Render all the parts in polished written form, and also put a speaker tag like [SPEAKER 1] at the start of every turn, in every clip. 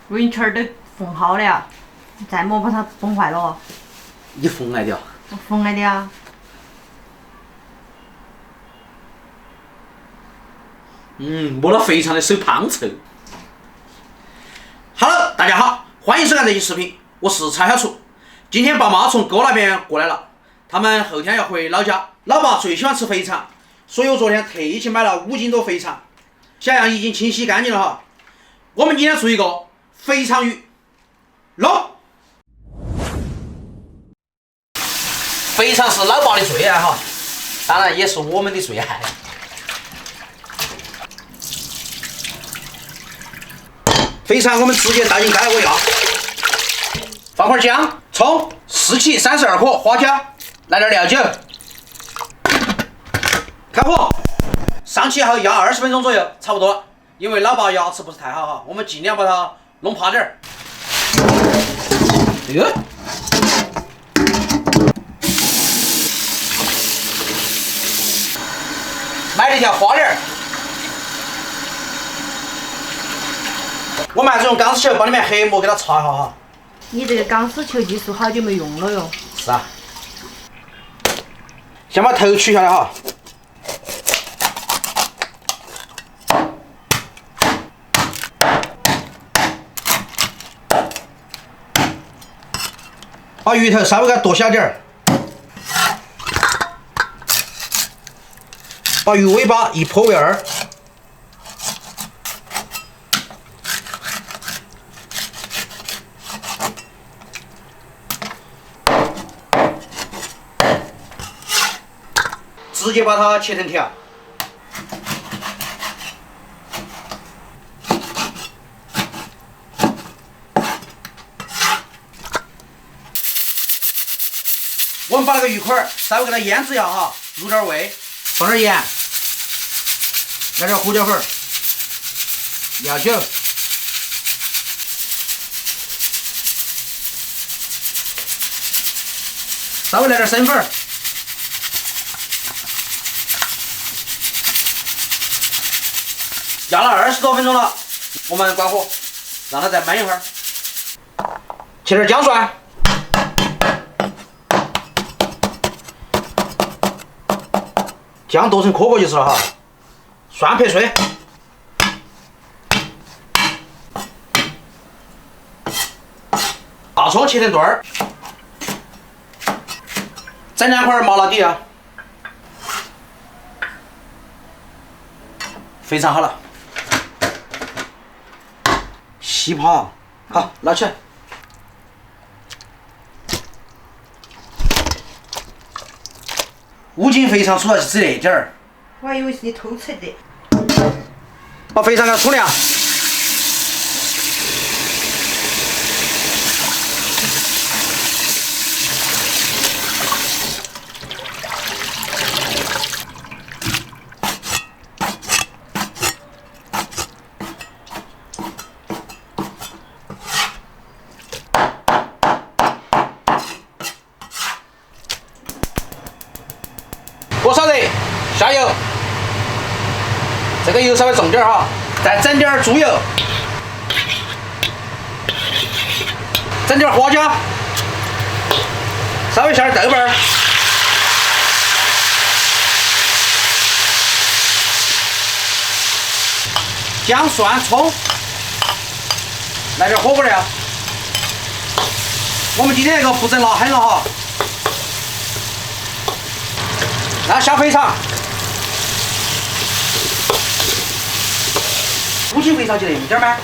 [SPEAKER 1] 围圈儿都缝好了，再莫把它崩坏了。
[SPEAKER 2] 你缝来的啊？
[SPEAKER 1] 我缝来的啊。
[SPEAKER 2] 摸了肥肠的手胖臭。Hello， 大家好，欢迎收看这期视频，我是蔡小厨。今天爸妈从哥那边过来了，他们后天要回老家。老爸最喜欢吃肥肠，所以我昨天特意去买了5斤多肥肠，小样已经清洗干净了哈。我们今天做一个肥肠鱼弄。肥肠是老爸的最爱哈，当然也是我们的最爱。肥肠我们直接倒进开水了，放块姜、葱、四起32颗花椒，来点料酒，开火，上去后压20分钟左右，差不多了。因为老爸牙齿不是太好哈，我们尽量把它弄趴点儿。买了一条花鲢，我们还是用钢丝球把里面黑膜给它擦一下哈。
[SPEAKER 1] 你这个钢丝球技术好久没用了哟。
[SPEAKER 2] 是啊。先把头取下来哈。把鱼头稍微给它剁小点儿。把鱼尾巴一剖为2，直接把它切成条。我们把那个鱼块稍微给它腌制一下哈，入点味，放点盐。来点胡椒粉、料酒，稍微来点生粉，压了20多分钟了，我们关火，让它再焖一会儿。切点姜蒜，姜剁成颗颗就是了哈。蒜拍碎，大葱切成段儿，整2块麻辣底啊。肥肠好了，稀扒，好拿起来。5斤肥肠出来就只那点儿。
[SPEAKER 1] 我还以为是你偷吃的。
[SPEAKER 2] 把肥肠给它冲凉，锅烧热，下油。这个油稍微重点哈，再整点猪油，整点花椒，稍微下点豆瓣儿，姜蒜葱，来点火锅料。我们今天这个不整辣狠了哈，然后下肥肠。5斤肥肠就那么点吗？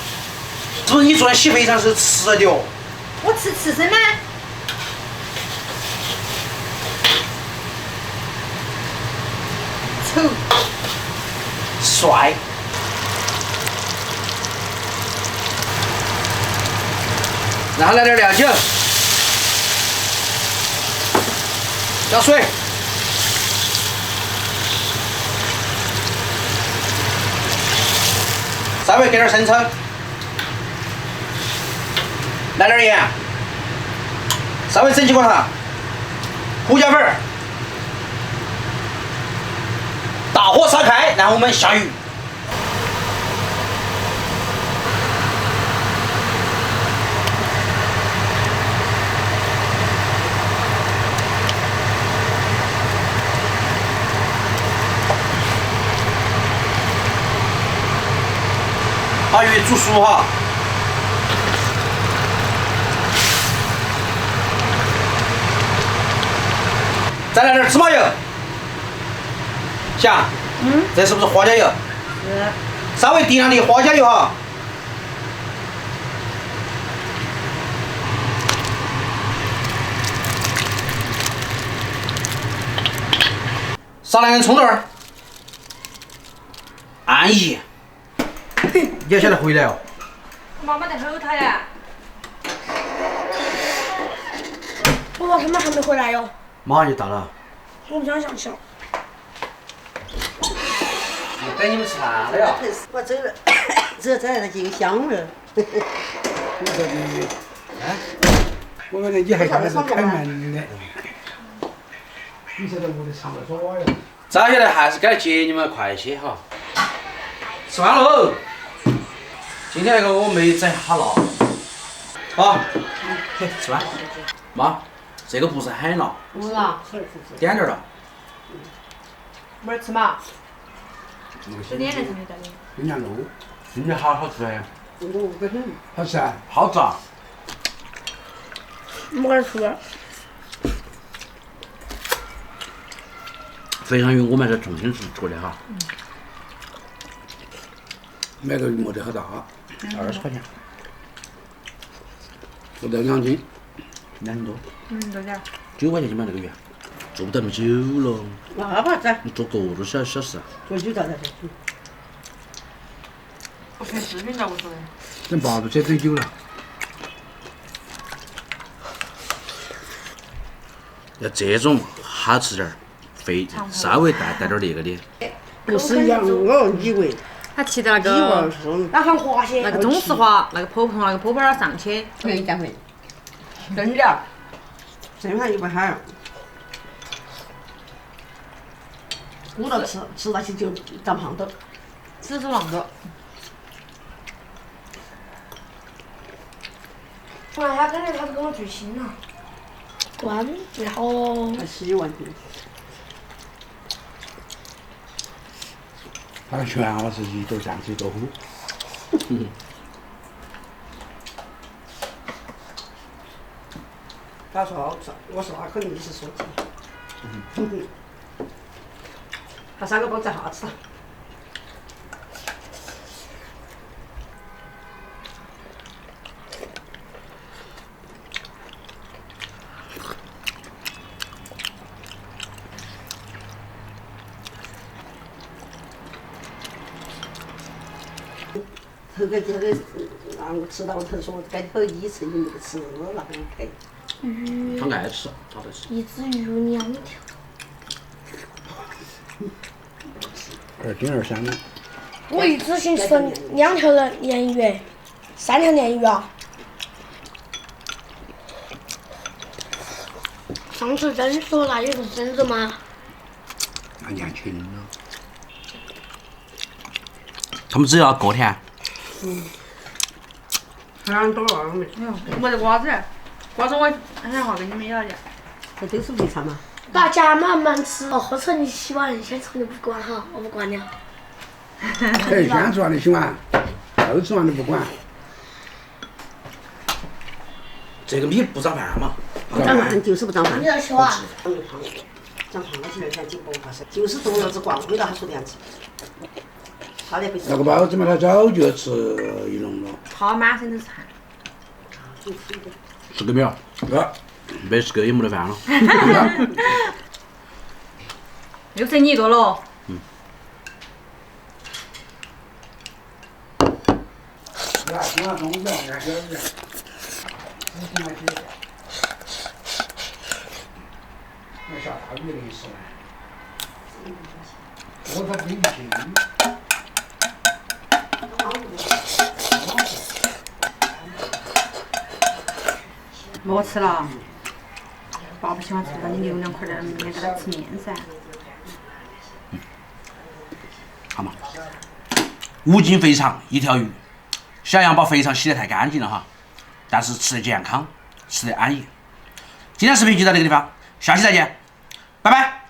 [SPEAKER 2] 是不是你昨天洗肥肠是吃的哦？
[SPEAKER 1] 我吃刺身吗？丑。
[SPEAKER 2] 帅。然后来点料酒，加水。稍微给点生抽，来点盐，稍微整几个它，胡椒粉，大火烧开，然后我们下鱼。把鱼煮熟哈。再来点芝麻油。想，这是不是花椒油？
[SPEAKER 1] 是。
[SPEAKER 2] 稍微滴上点花椒油哈。撒2根葱段儿。安逸。你要晓得回来哦。
[SPEAKER 1] 妈妈在后头呀。
[SPEAKER 3] 我说他们还没回来哟。
[SPEAKER 2] 马上就到了。
[SPEAKER 3] 我不想上去了。
[SPEAKER 2] 等你们吃饭了呀。
[SPEAKER 4] 我走了，这来就香了。
[SPEAKER 5] 我说你，我说你还看那是开门的，你晓得我的上厕所哟。
[SPEAKER 2] 早晓得还是该接你们快些哈。吃饭喽！今天那个我没整哈辣。好，嘿，吃饭。妈，这个不是很辣，
[SPEAKER 1] 不辣，
[SPEAKER 2] 点点了。
[SPEAKER 1] 没儿吃嘛？这点点是没得的。
[SPEAKER 5] 人家弄，
[SPEAKER 2] 人家好吃哎。
[SPEAKER 5] 好吃啊。
[SPEAKER 2] 好吃啊！
[SPEAKER 3] 没法吃。
[SPEAKER 2] 肥肠鱼我们是重庆市做的哈。
[SPEAKER 5] 买个没得好大
[SPEAKER 2] ，20块钱。
[SPEAKER 5] 不到2斤。
[SPEAKER 2] 2斤多。
[SPEAKER 1] 多点。
[SPEAKER 2] 9块钱就买那个鱼，做不到那么久了。
[SPEAKER 4] 那不子，
[SPEAKER 2] 你做个多小时啊？
[SPEAKER 4] 做久了才
[SPEAKER 1] 我看视频咋个说的？
[SPEAKER 5] 整8度车整久了。
[SPEAKER 2] 要这种好吃点儿，肥稍微带点那个的。
[SPEAKER 4] 不是羊哦，以为
[SPEAKER 1] 他骑在那
[SPEAKER 4] 以为
[SPEAKER 1] 个
[SPEAKER 4] 是
[SPEAKER 3] 那放滑些。
[SPEAKER 1] 那个中石化那个坡从那个坡坡儿上去，
[SPEAKER 4] 回家回，
[SPEAKER 1] 真点。
[SPEAKER 4] 这盘一块2。鼓捣吃那些就长胖的。
[SPEAKER 1] 只是浪的。
[SPEAKER 3] 哇，他感觉他是跟我最亲了。关，然后
[SPEAKER 4] 还希望的。
[SPEAKER 5] 他劝我是一头上去一头虎。
[SPEAKER 4] 他说我说他肯定是说的。他3个包在下吃。这个让我吃到头说该头一次你没得吃那个给。
[SPEAKER 3] 鱼，
[SPEAKER 2] 他爱吃，他在吃。
[SPEAKER 3] 一只鱼2条。
[SPEAKER 5] 2斤2香的。
[SPEAKER 3] 我一只性吃2条的鲶鱼，3条鲶鱼啊。上次蒸熟那也是生的吗？
[SPEAKER 5] 那年轻了。
[SPEAKER 2] 他们只要过天。
[SPEAKER 4] 很多了没？
[SPEAKER 1] 没得瓜子，瓜子我很好给你们要的。
[SPEAKER 4] 这都是肥肠嘛。
[SPEAKER 3] 大家慢慢吃。哦，或者你洗碗，先吃你不管哈，我不管了。
[SPEAKER 5] 哎，先吃完你洗碗，后吃完你不管。
[SPEAKER 2] 这个米不长饭嘛？
[SPEAKER 4] 不长饭就是不长饭。
[SPEAKER 3] 你要洗碗。
[SPEAKER 4] 长胖了起来才980，就是多了只光亏了他说的样子。他那
[SPEAKER 5] 那个包子嘛，他早就吃一笼了。
[SPEAKER 1] 他满身都是汗。
[SPEAKER 2] 吃个没有？
[SPEAKER 5] 啊，
[SPEAKER 2] 没吃够也没得饭了。
[SPEAKER 1] 又剩你一个了。
[SPEAKER 5] 那今晚中午要2小时。那下大雨的意思呢？我他冰淇淋。
[SPEAKER 1] 没吃了。爸不喜欢吃了，你留2块儿，明天给他吃面噻。
[SPEAKER 2] 好嘛，5斤肥肠1条鱼。小杨把肥肠洗得太干净了哈，但是吃得健康，吃得安逸。今天视频就到这个地方，下期再见，拜拜。